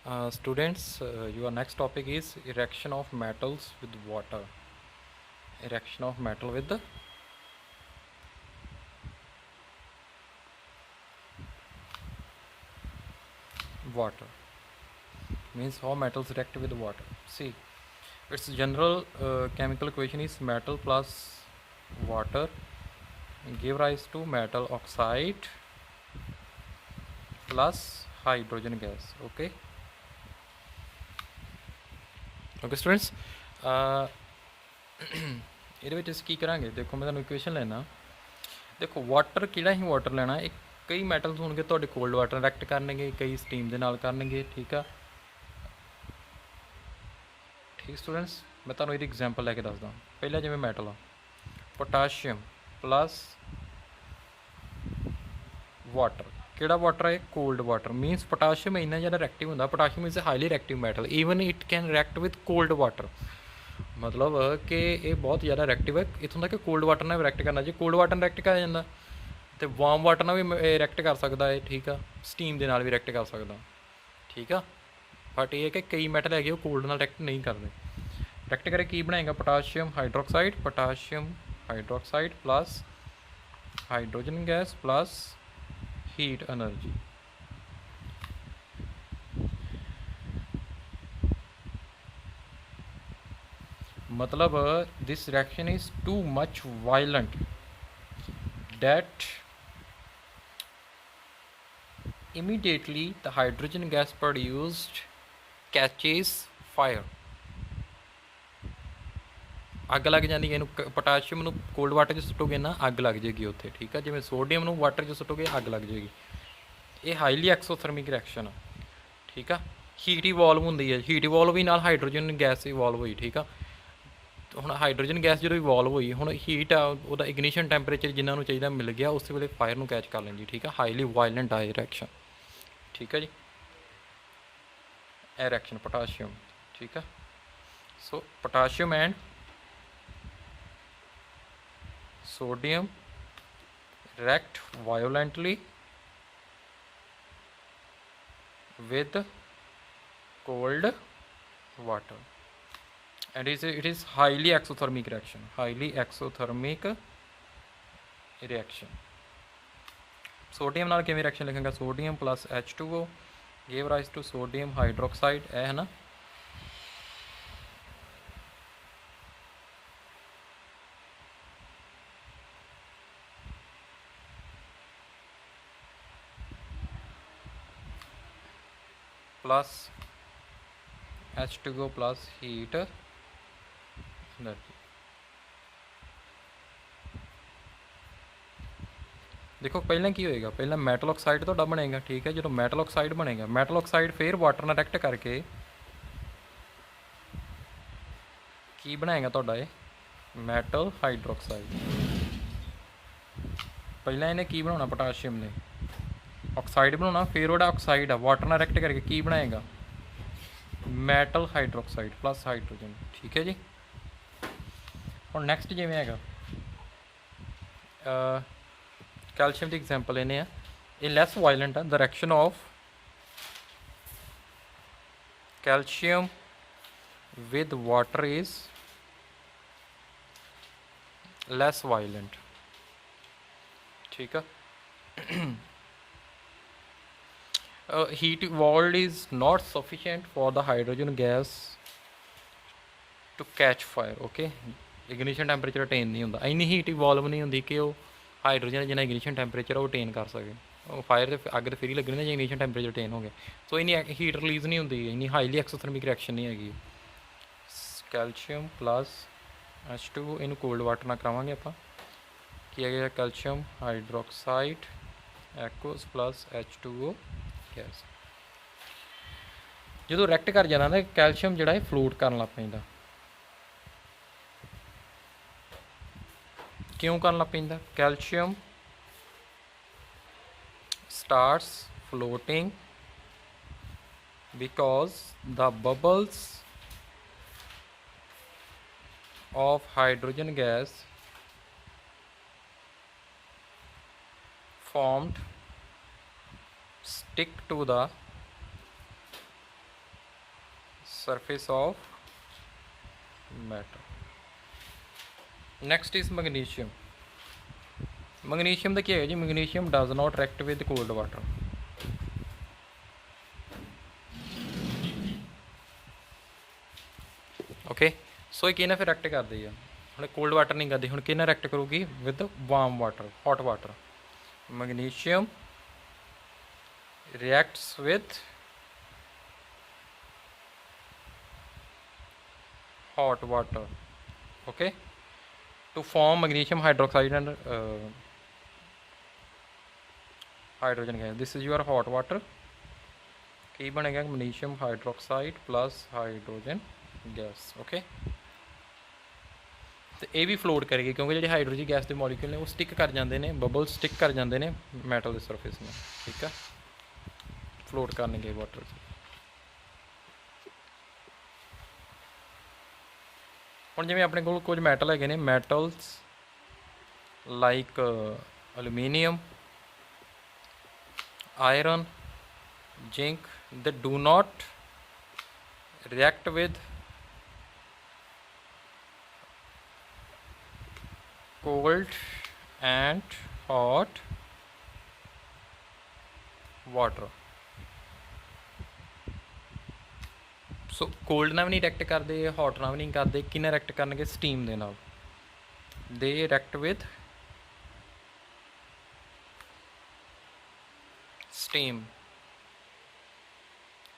Students, your next topic is erection of metals with water. Erection of metal with water means how metals react with water. See, its general chemical equation is metal plus water give rise to metal oxide plus hydrogen gas. Okay, students. ਇਹਦੇ ਵਿੱਚ ਅਸੀਂ ਕੀ ਕਰਾਂਗੇ? ਦੇਖੋ, ਮੈਂ ਤੁਹਾਨੂੰ equation ਲੈਣਾ। ਦੇਖੋ, water ਕਿਹੜਾ ਹੀ ਵਾਟਰ ਲੈਣਾ। ਇੱਕ ਕਈ ਮੈਟਲਸ ਹੋਣਗੇ ਤੁਹਾਡੇ ਕੋਲਡ ਵਾਟਰ ਰਿਐਕਟ ਕਰਨਗੇ, ਕਈ ਸਟੀਮ ਦੇ ਨਾਲ ਕਰਨਗੇ। ਠੀਕ ਆ, ਠੀਕ ਸਟੂਡੈਂਟਸ, ਮੈਂ ਤੁਹਾਨੂੰ ਇਹਦੀ ਐਗਜ਼ਾਮਪਲ ਲੈ ਕੇ ਦੱਸਦਾ। ਪਹਿਲਾਂ ਜਿਵੇਂ ਮੈਟਲ ਆ, ਪੋਟਾਸ਼ੀਅਮ ਪਲਸ ਵਾਟਰ। ਕਿਹੜਾ ਵਾਟਰ ਹੈ? Cold water. ਮੀਨਸ ਪੋਟਾਸ਼ੀਅਮ ਇੰਨਾ ਜ਼ਿਆਦਾ ਰਿਐਕਟਿਵ ਹੁੰਦਾ। Potassium is a highly reactive metal, even it can react with cold water. ਮਤਲਬ ਕਿ ਇਹ ਬਹੁਤ ਜ਼ਿਆਦਾ ਰਿਐਕਟਿਵ ਹੈ। ਇੱਥੋਂ ਤੱਕ ਕਿ ਕੋਲਡ ਵਾਟਰ ਨਾਲ ਵੀ ਰਿਐਕਟ ਕਰਨਾ। ਜੇ ਕੋਲਡ ਵਾਟਰ ਨਾਲ ਰਿਐਕਟ ਕਰ ਜਾਂਦਾ ਅਤੇ ਵਾਰਮ ਵਾਟਰ ਨਾਲ ਵੀ ਰਿਐਕਟ ਕਰ ਸਕਦਾ ਹੈ। ਠੀਕ ਆ, ਸਟੀਮ ਦੇ ਨਾਲ ਵੀ ਰਿਐਕਟ ਕਰ ਸਕਦਾ। ਠੀਕ ਆ, ਬਟ ਇਹ ਹੈ ਕਿ ਕਈ ਮੈਟਲ ਹੈਗੇ ਉਹ ਕੋਲਡ ਨਾਲ ਰਿਐਕਟ ਨਹੀਂ ਕਰਦੇ। ਰਿਐਕਟ ਕਰੇ ਕੀ ਬਣਾਏਗਾ? Potassium hydroxide, potassium hydroxide plus hydrogen gas plus heat energy. मतलब this reaction is too much violent that immediately the hydrogen gas produced catches fire। ਅੱਗ ਲੱਗ ਜਾਂਦੀ ਹੈ ਇਹਨੂੰ। ਪੋਟਾਸ਼ੀਅਮ ਨੂੰ ਕੋਲਡ ਵਾਟਰ 'ਚ ਸੁੱਟੋਗੇ ਨਾ, ਅੱਗ ਲੱਗ ਜਾਏਗੀ ਉੱਥੇ। ਠੀਕ ਆ, ਜਿਵੇਂ ਸੋਡੀਅਮ ਨੂੰ ਵਾਟਰ 'ਚ ਸੁੱਟੋਗੇ ਅੱਗ ਲੱਗ ਜਾਏਗੀ। ਇਹ ਹਾਈਲੀ ਐਕਸੋਥਰਮਿਕ ਰਿਐਕਸ਼ਨ ਆ। ਠੀਕ ਆ, ਹੀਟ ਇਵੋਲਵ ਹੁੰਦੀ ਹੈ। ਹੀਟ ਇਵੋਲਵ ਵੀ ਨਾਲ ਹਾਈਡਰੋਜਨ ਗੈਸ ਇਵੋਲਵ ਹੋਈ। ਠੀਕ ਆ, ਹੁਣ ਹਾਈਡਰੋਜਨ ਗੈਸ ਜਦੋਂ ਇਵੋਲਵ ਹੋਈ, ਹੁਣ ਹੀਟ ਆ, ਉਹਦਾ ਇਗਨੀਸ਼ਨ ਟੈਂਪਰੇਚਰ ਜਿੰਨਾ ਨੂੰ ਚਾਹੀਦਾ ਮਿਲ ਗਿਆ, ਉਸੇ ਵੇਲੇ ਫਾਇਰ ਨੂੰ ਕੈਚ ਕਰ ਲੈਂਦੀ। ਠੀਕ ਆ, ਹਾਈਲੀ ਵਾਇਲੈਂਟ ਆ ਰਿਐਕਸ਼ਨ। ਠੀਕ ਆ ਜੀ, ਇਹ ਰਿਐਕਸ਼ਨ ਪੋਟਾਸ਼ੀਅਮ। ਠੀਕ ਆ, so potassium and sodium react violently with cold water and it is highly exothermic reaction, highly exothermic reaction। sodium ਨਾਲ ਕਿਵੇਂ reaction ਲਿਖਾਂਗਾ? sodium plus H2O give rise to sodium hydroxide। ਇਹ ਹੈ ਨਾ, plus H2O plus heat energy। ਦੇਖੋ ਪਹਿਲਾਂ ਕੀ ਹੋਏਗਾ? ਪਹਿਲਾਂ metal oxide ਤੁਹਾਡਾ ਬਣੇਗਾ। ਠੀਕ ਹੈ, ਜਦੋਂ ਮੈਟਲ ਆਕਸਾਈਡ ਬਣੇਗਾ, ਮੈਟਲ ਆਕਸਾਈਡ ਫਿਰ ਵਾਟਰ ਨਾਲ ਰਿਐਕਟ ਕਰਕੇ ਕੀ ਬਣਾਏਗਾ ਤੁਹਾਡਾ? ਇਹ ਮੈਟਲ ਹਾਈਡਰੋਕਸਾਈਡ। ਪਹਿਲਾਂ ਇਹਨੇ ਕੀ ਬਣਾਉਣਾ? ਪੋਟਾਸ਼ੀਅਮ ਨੇ ਆਕਸਾਈਡ ਬਣਾਉਣਾ, ਫਿਰ ਉਹਦਾ ਆਕਸਾਈਡ ਆ ਵਾਟਰ ਨਾਲ ਰਿਐਕਟ ਕਰਕੇ ਕੀ ਬਣਾਏਗਾ? Metal hydroxide plus hydrogen. ਠੀਕ ਹੈ ਜੀ, ਹੁਣ ਨੈਕਸਟ ਜਿਵੇਂ ਹੈਗਾ ਕੈਲਸ਼ੀਅਮ ਦੀ ਐਗਜ਼ਾਮਪਲ ਲੈਂਦੇ ਆ। ਇਹ ਲੈਸ ਵਾਇਲੈਂਟ ਆ। The reaction of calcium with water is less violent। ठीक है, heat evolved is not sufficient for the hydrogen gas to catch fire। okay, ignition temperature attain नहीं होता, इन्नी हीट इवॉल्व नहीं होती कि वो हाइड्रोजन जिन्ना ignition temperature वो अटेन कर सके। फायर तो अग तो फिर ही लगनी जो ignition temperature अटेन हो गया। सो इन्नी हीट रिलीज़ नहीं होती, इन्नी हाईली एक्सोथर्मिक रिएक्शन नहीं हैगी। कैल्शियम प्लस H2O इनू कोल्ड वाटर ना करावांगे आपां। की है calcium hydroxide aqueous plus H2O gas. जो रिएक्ट कर जाना ना कैल्शियम जिहड़ा फ्लोट करन लग पैंदा। क्यों करन लग पैंदा? Calcium starts floating because the bubbles of hydrogen gas formed stick to the surface of metal. Next is magnesium. Magnesium ਦਾ ਕੀ ਹੈ ਜੀ? Magnesium does not react with cold water. Okay so ये फिर रिएक्ट करती है हम कोल्ड वाटर नहीं करती हूँ कि रिएक्ट करूँगी with warm water hot water magnesium reacts with hot water okay to form magnesium hydroxide and hydrogen gas this is your hot water की बनेगा magnesium hydroxide plus hydrogen gas okay तो ये भी फ्लोट करेगी क्योंकि जो hydrogen gas के molecule ने वो स्टिक कर जाते हैं बबल स्टिक कर जाते हैं मैटल के सरफेस में ठीक है फ्लोट करने वाटर हम जिमें अपने को कुछ मैटल है metals like aluminium iron zinc they do not react with cold and hot water so cold ना भी नहीं रिएक्ट करते हॉट ना भी नहीं करते कि रिएक्ट करनगे स्टीम दे नाल दे रिएक्ट विद स्टीम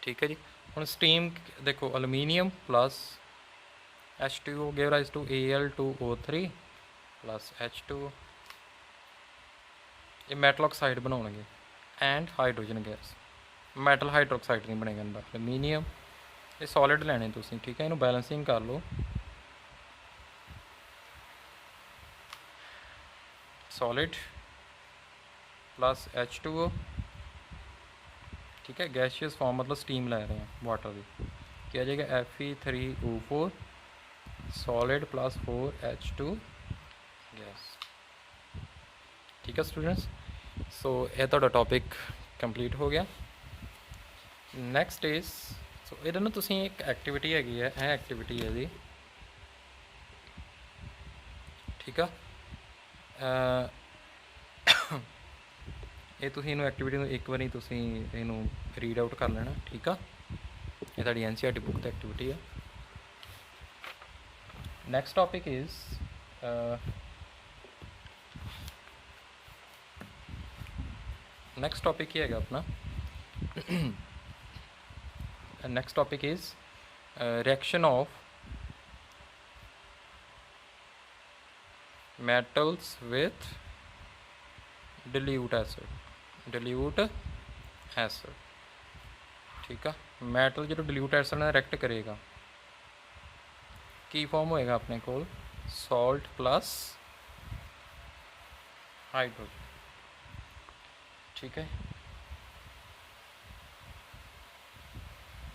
ठीक है जी हुण स्टीम देखो aluminium plus H2O give rise to Al2O3 plus H2 ये मैटल ऑक्साइड बनाओगे and hydrogen gas metal hydroxide नहीं बनेगा इनका एल्यूमीनियम ये सॉलिड लैने तुसीं ठीक है इन्हू बैलेंसिंग कर लो सॉलिड प्लस H2O ठीक है गैसियस फॉर्म मतलब स्टीम लै रहे हैं वाटर की क्या जाएगा Fe3O4 solid plus 4H2 gas ठीक है स्टूडेंट्स सो ये तो टॉपिक कंप्लीट हो गया नैक्सट इज सो ये ना तुसीं एक एक्टिविटी हैगी है यह एक्टिविटी है जी ठीक है ये तुसीं इनू एक्टिविटी एक बार तुसीं इनू रीड आउट कर लेना ठीक है ये तुहाडी NCERT बुक की एक्टिविटी है next topic is next topic ही है अपना next topic is reaction of metals with dilute acid ठीक है मैटल जो dilute एसिड ने रिएक्ट करेगा की फॉर्म होएगा अपने को सॉल्ट प्लस हाइड्रोजन ठीक है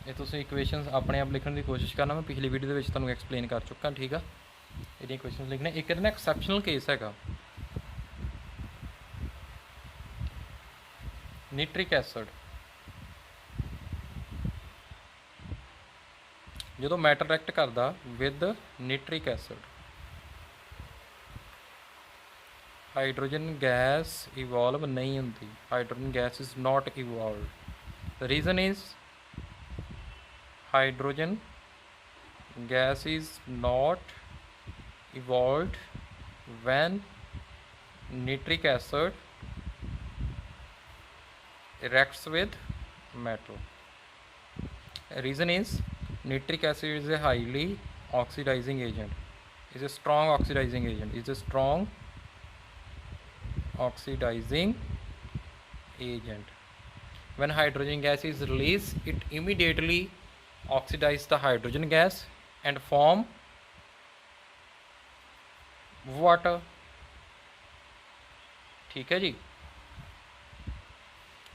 ये तुम इक्वेशनस अपने आप लिखने की कोशिश करना मैं पिछली वीडियो के तुहानू एक्सप्लेन कर चुका ठीक है ये इक्वेशनस लिखने एक ना एक्सैप्शनल केस है निट्रिक एसिड जो मैटर रिएक्ट करता with nitric acid hydrogen gas evolve नहीं होती hydrogen gas is not evolve the reason is hydrogen gas is not evolve when nitric acid reacts with metal. Reason is nitric acid is a highly oxidizing agent, is a strong oxidizing agent, is a strong oxidizing agent. When hydrogen gas is released, it immediately oxidizes the hydrogen gas and form water. ठीक है जी,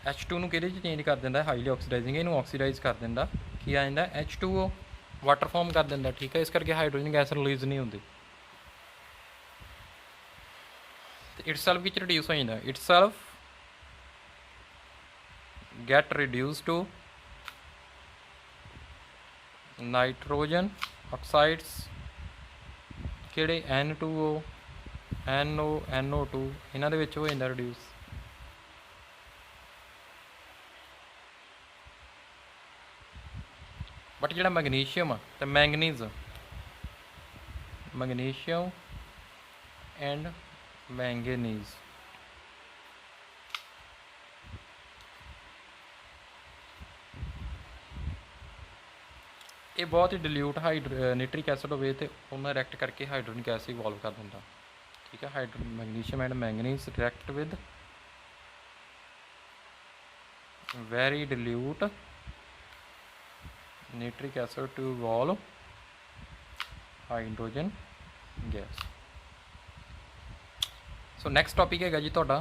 H2 ਨੂੰ ਕਿਹਦੇ 'ਚ change ਕਰ ਦਿੰਦਾ, highly ਆਕਸੀਡਾਈਜ਼ਿੰਗ, ਇਹਨੂੰ oxidise ਕਰ ਦਿੰਦਾ, ਕੀ ਆ ਜਾਂਦਾ H2O, ਵਾਟਰ ਫਾਰਮ ਕਰ ਦਿੰਦਾ। ਠੀਕ ਹੈ, ਇਸ ਕਰਕੇ ਹਾਈਡਰੋਜਨ ਗੈਸ ਰਿਲੀਜ਼ ਨਹੀਂ ਹੁੰਦੀ, ਤੇ ਇਟ ਸੈਲਫ ਵਿੱਚ ਰਿਡਿਊਸ ਹੋ ਜਾਂਦਾ, itself get reduced to nitrogen oxides ਕਿਹੜੇ N2O NO NO2 ਇਹਨਾਂ ਦੇ ਵਿੱਚ ਹੋ ਜਾਂਦਾ ਰਿਡਿਊਸ। ਬਟ ਜਿਹੜਾ ਮੈਗਨੀਸ਼ੀਅਮ ਆ ਤੇ ਮੈਂਗਨੀਜ਼, ਮੈਗਨੀਸ਼ੀਅਮ ਐਂਡ ਮੈਂਗਨੀਜ਼ ਇਹ ਬਹੁਤ ਹੀ ਡਿਲਿਊਟ ਨਾਈਟ੍ਰਿਕ ਐਸਿਡ ਹੋਵੇ ਤੇ ਉਹਨਾਂ ਰਿਐਕਟ ਕਰਕੇ ਹਾਈਡਰੋਨਿਕ ਐਸਿਡ ਇਵੋਲਵ ਕਰ ਦਿੰਦਾ। ठीक है, magnesium and manganese react with very dilute nitric acid to evolve hydrogen gas। So next topic है जी तुहाडा